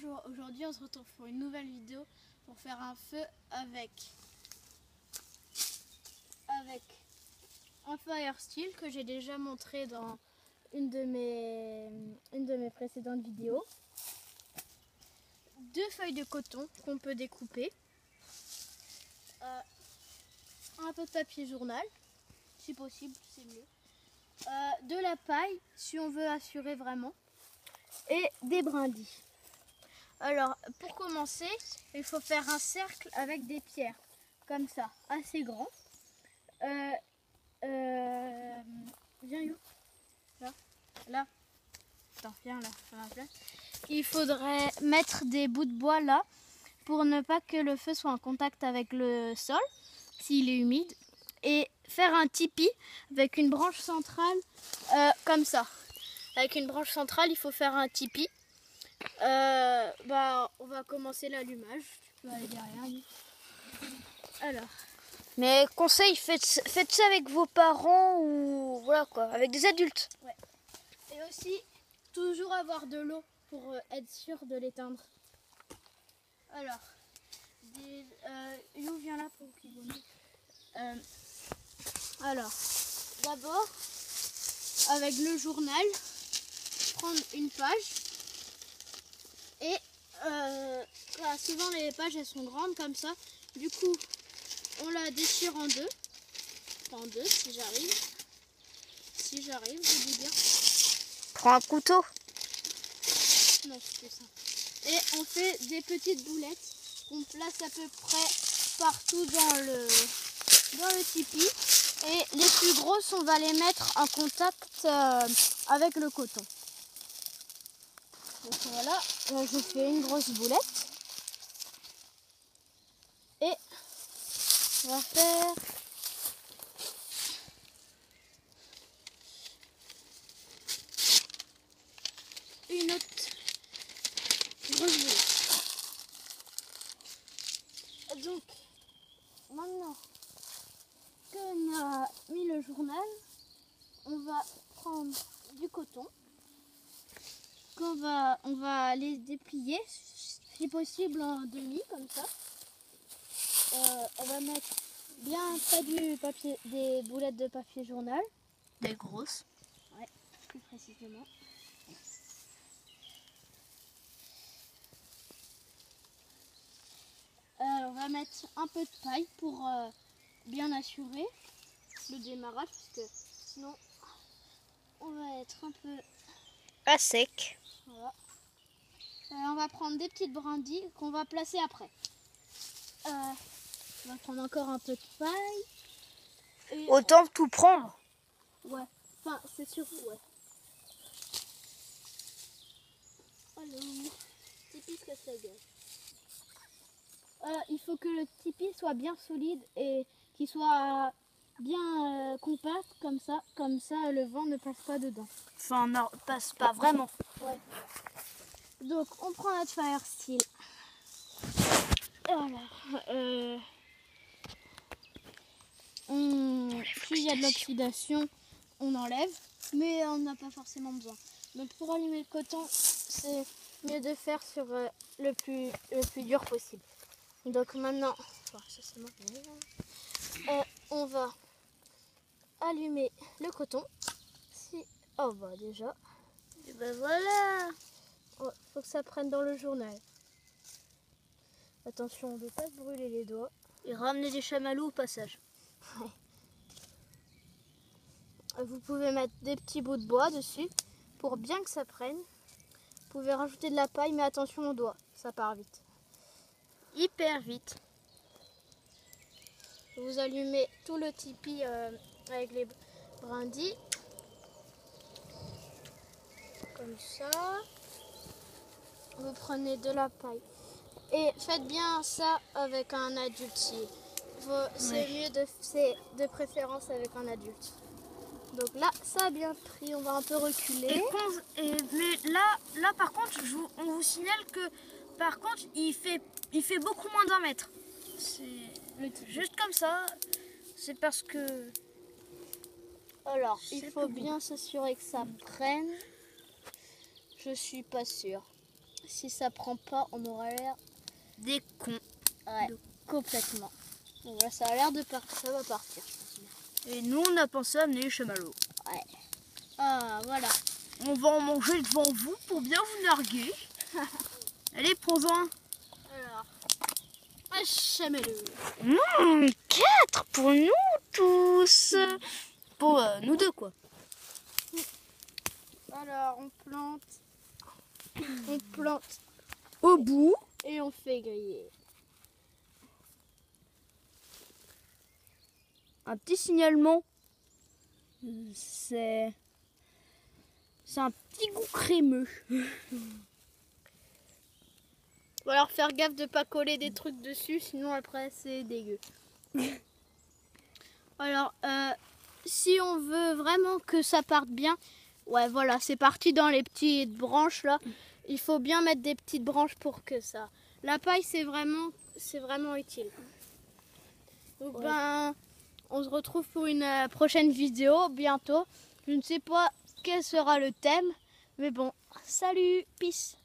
Bonjour, aujourd'hui on se retrouve pour une nouvelle vidéo pour faire un feu avec un fire steel que j'ai déjà montré dans une de mes précédentes vidéos. 2 feuilles de coton qu'on peut découper, un peu de papier journal, si possible c'est mieux, de la paille si on veut assurer vraiment, et des brindilles. Alors, pour commencer, il faut faire un cercle avec des pierres, comme ça, assez grand. Viens, You. Là. Attends, viens là, sur la place. Il faudrait mettre des bouts de bois là, pour ne pas que le feu soit en contact avec le sol, s'il est humide. Et faire un tipi avec une branche centrale, comme ça. Avec une branche centrale, il faut faire un tipi. On va commencer l'allumage. Tu peux aller derrière. Alors. Mais conseil, faites ça avec vos parents ou voilà quoi, avec des adultes. Ouais. Et aussi, toujours avoir de l'eau pour être sûr de l'éteindre. Alors, You vient là pour qu'il vomisse. Alors, d'abord, avec le journal, prendre une page. Et souvent les pages elles sont grandes comme ça. Du coup, on la déchire en deux. En deux si j'arrive. Si j'arrive, je dis bien. Prends un couteau. Non, c'est plus ça. Et on fait des petites boulettes qu'on place à peu près partout dans le tipi. Et les plus grosses, on va les mettre en contact avec le coton. Donc voilà, là, je fais une grosse boulette. Et on va faire une autre grosse boulette. Donc maintenant qu'on a mis le journal, on va prendre du coton. On va les déplier, si possible en demi comme ça. On va mettre bien près du papier, des boulettes de papier journal. Des grosses. Ouais, plus précisément. On va mettre un peu de paille pour bien assurer le démarrage, parce que sinon on va être un peu À sec. Voilà. On va prendre des petites brindilles qu'on va placer après. On va prendre encore un peu de paille. Et Autant tout prendre. ouais, enfin c'est sûr, ouais. Alors, tipi se casse la gueule. Il faut que le tipi soit bien solide et qu'il soit bien compact, comme ça le vent ne passe pas dedans. Enfin, non, passe pas vraiment. Ouais. Donc on prend notre fire steel. Voilà. S'il y a de l'oxydation, on enlève, mais on n'a pas forcément besoin. Donc pour allumer le coton, c'est mieux de faire sur le plus dur possible. Donc maintenant, on va allumer le coton. Oh bah déjà. Et ben voilà. Faut que ça prenne dans le journal. Attention de ne pas se brûler les doigts. Et ramener des chamallows au passage. Ouais. Vous pouvez mettre des petits bouts de bois dessus pour bien que ça prenne. Vous pouvez rajouter de la paille, mais attention aux doigts, ça part vite. Hyper vite. Vous allumez tout le tipi avec les brindilles. Comme ça. Vous prenez de la paille. Et faites bien ça avec un adulte. C'est mieux de préférence avec un adulte. Donc là, ça a bien pris, on va un peu reculer. Mais là par contre, on vous signale que par contre, il fait beaucoup moins d'1 mètre. C'est juste comme ça. C'est parce que... Alors, il faut bien s'assurer que ça prenne. Je suis pas sûre. si ça prend pas, on aura l'air des cons. ouais, complètement. Donc là, ça a l'air de partir, ça va partir, je pense bien. Et nous, on a pensé à amener les chamallows. Ouais. Ah, voilà. On va en manger devant vous pour bien vous narguer. Allez, prends-en. Alors, un chamallow. 4 pour nous tous. Pour nous deux, quoi. Alors, on plante Au bout. et on fait griller. Un petit signalement. C'est un petit goût crémeux. Faut alors faire gaffe de pas coller des trucs dessus, sinon après c'est dégueu. Alors, si on veut vraiment que ça parte bien, ouais voilà, c'est parti dans les petites branches là. Il faut bien mettre des petites branches pour que ça. La paille c'est vraiment utile. Donc Ouais. ben, on se retrouve pour une prochaine vidéo bientôt. Je ne sais pas quel sera le thème, mais bon, salut, peace.